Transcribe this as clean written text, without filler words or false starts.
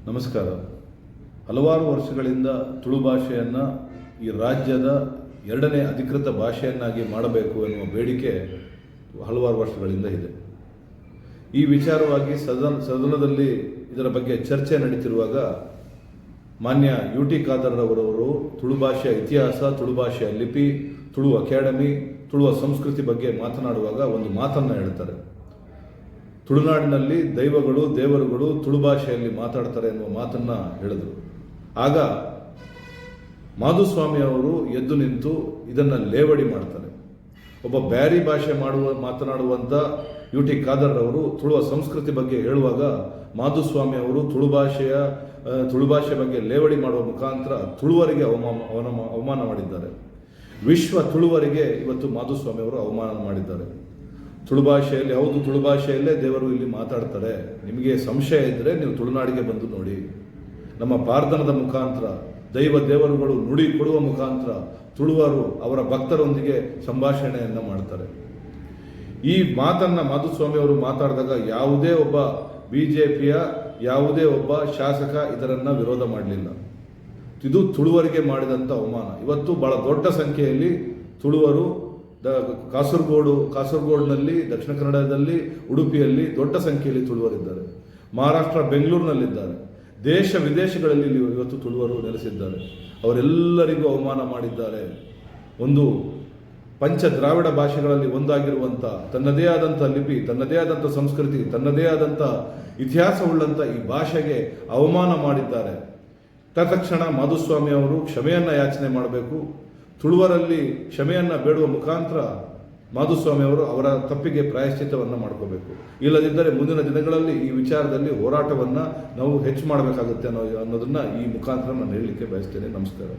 ನಮಸ್ಕಾರ. ಹಲವಾರು ವರ್ಷಗಳಿಂದ ತುಳು ಭಾಷೆಯನ್ನು ಈ ರಾಜ್ಯದ ಎರಡನೇ ಅಧಿಕೃತ ಭಾಷೆಯನ್ನಾಗಿ ಮಾಡಬೇಕು ಎನ್ನುವ ಬೇಡಿಕೆ ಹಲವಾರು ವರ್ಷಗಳಿಂದ ಇದೆ. ಈ ವಿಚಾರವಾಗಿ ಸದನದಲ್ಲಿ ಇದರ ಬಗ್ಗೆ ಚರ್ಚೆ ನಡೀತಿರುವಾಗ ಮಾನ್ಯ ಯುಟಿ ಖಾದರ್ ಅವರವರು ತುಳು ಭಾಷೆಯ ಇತಿಹಾಸ, ತುಳು ಭಾಷೆಯ ಲಿಪಿ, ತುಳು ಅಕಾಡೆಮಿ, ತುಳುವ ಸಂಸ್ಕೃತಿ ಬಗ್ಗೆ ಮಾತನಾಡುವಾಗ ಒಂದು ಮಾತನ್ನು ಹೇಳ್ತಾರೆ. ತುಳುನಾಡಿನಲ್ಲಿ ದೈವಗಳು, ದೇವರುಗಳು ತುಳು ಭಾಷೆಯಲ್ಲಿ ಮಾತಾಡ್ತಾರೆ ಎನ್ನುವ ಮಾತನ್ನು ಹೇಳಿದರು. ಆಗ ಮಾಧುಸ್ವಾಮಿ ಅವರು ಎದ್ದು ನಿಂತು ಇದನ್ನು ಲೇವಡಿ ಮಾಡ್ತಾರೆ. ಒಬ್ಬ ಬ್ಯಾರಿ ಭಾಷೆ ಮಾತನಾಡುವಂಥ ಯುಟಿ ಖಾದರ್ ಅವರು ತುಳುವ ಸಂಸ್ಕೃತಿ ಬಗ್ಗೆ ಹೇಳುವಾಗ ಮಾಧುಸ್ವಾಮಿ ಅವರು ತುಳು ಭಾಷೆ ಬಗ್ಗೆ ಲೇವಡಿ ಮಾಡುವ ಮುಖಾಂತರ ತುಳುವರಿಗೆ ಅವಮಾನ ಮಾಡಿದ್ದಾರೆ. ವಿಶ್ವ ತುಳುವರಿಗೆ ಇವತ್ತು ಮಾಧುಸ್ವಾಮಿ ಅವರು ಅವಮಾನ ಮಾಡಿದ್ದಾರೆ. ತುಳು ಭಾಷೆಯಲ್ಲಿ, ಹೌದು, ತುಳು ಭಾಷೆಯಲ್ಲೇ ದೇವರು ಇಲ್ಲಿ ಮಾತಾಡ್ತಾರೆ. ನಿಮಗೆ ಸಂಶಯ ಇದ್ದರೆ ನೀವು ತುಳುನಾಡಿಗೆ ಬಂದು ನೋಡಿ. ನಮ್ಮ ಪ್ರಾರ್ಥನದ ಮುಖಾಂತರ ದೇವರುಗಳು ನುಡಿ ಕೊಡುವ ಮುಖಾಂತರ ತುಳುವರು ಅವರ ಭಕ್ತರೊಂದಿಗೆ ಸಂಭಾಷಣೆಯನ್ನು ಮಾಡ್ತಾರೆ. ಈ ಮಾತನ್ನು ಮಾಧುಸ್ವಾಮಿ ಅವರು ಮಾತಾಡಿದಾಗ ಯಾವುದೇ ಒಬ್ಬ BJPಯ ಯಾವುದೇ ಒಬ್ಬ ಶಾಸಕ ಇದರನ್ನು ವಿರೋಧ ಮಾಡಲಿಲ್ಲ. ಇದು ತುಳುವರಿಗೆ ಮಾಡಿದಂಥ ಅವಮಾನ. ಇವತ್ತು ಬಹಳ ದೊಡ್ಡ ಸಂಖ್ಯೆಯಲ್ಲಿ ತುಳುವರು ಕಾಸರಗೋಡಿನಲ್ಲಿ, ದಕ್ಷಿಣ ಕನ್ನಡದಲ್ಲಿ, ಉಡುಪಿಯಲ್ಲಿ ದೊಡ್ಡ ಸಂಖ್ಯೆಯಲ್ಲಿ ತುಳುವರಿದ್ದಾರೆ. ಮಹಾರಾಷ್ಟ್ರ, ಬೆಂಗಳೂರಿನಲ್ಲಿದ್ದಾರೆ. ದೇಶ ವಿದೇಶಗಳಲ್ಲಿ ಇವತ್ತು ತುಳುವರು ನೆಲೆಸಿದ್ದಾರೆ. ಅವರೆಲ್ಲರಿಗೂ ಅವಮಾನ ಮಾಡಿದ್ದಾರೆ. ಒಂದು ಪಂಚ ದ್ರಾವಿಡ ಭಾಷೆಗಳಲ್ಲಿ ಒಂದಾಗಿರುವಂಥ ತನ್ನದೇ ಆದಂಥ ಲಿಪಿ, ತನ್ನದೇ ಆದಂಥ ಸಂಸ್ಕೃತಿ, ತನ್ನದೇ ಆದಂಥ ಇತಿಹಾಸವುಳ್ಳಂಥ ಈ ಭಾಷೆಗೆ ಅವಮಾನ ಮಾಡಿದ್ದಾರೆ. ತತ್ಕ್ಷಣ ಮಾಧುಸ್ವಾಮಿ ಅವರು ಕ್ಷಮೆಯನ್ನು ಯಾಚನೆ ಮಾಡಬೇಕು. ತುಳುವರಲ್ಲಿ ಕ್ಷಮೆಯನ್ನು ಬೇಡುವ ಮುಖಾಂತರ ಮಾಧುಸ್ವಾಮಿ ಅವರು ಅವರ ತಪ್ಪಿಗೆ ಪ್ರಾಯಶ್ಚಿತ್ತವನ್ನು ಮಾಡ್ಕೋಬೇಕು. ಇಲ್ಲದಿದ್ದರೆ ಮುಂದಿನ ದಿನಗಳಲ್ಲಿ ಈ ವಿಚಾರದಲ್ಲಿ ಹೋರಾಟವನ್ನು ನಾವು ಹೆಚ್ಚು ಮಾಡಬೇಕಾಗುತ್ತೆ ಅನ್ನೋದನ್ನು ಈ ಮುಖಾಂತರ ನಾನು ಹೇಳಲಿಕ್ಕೆ ಬಯಸ್ತೇನೆ. ನಮಸ್ಕಾರ.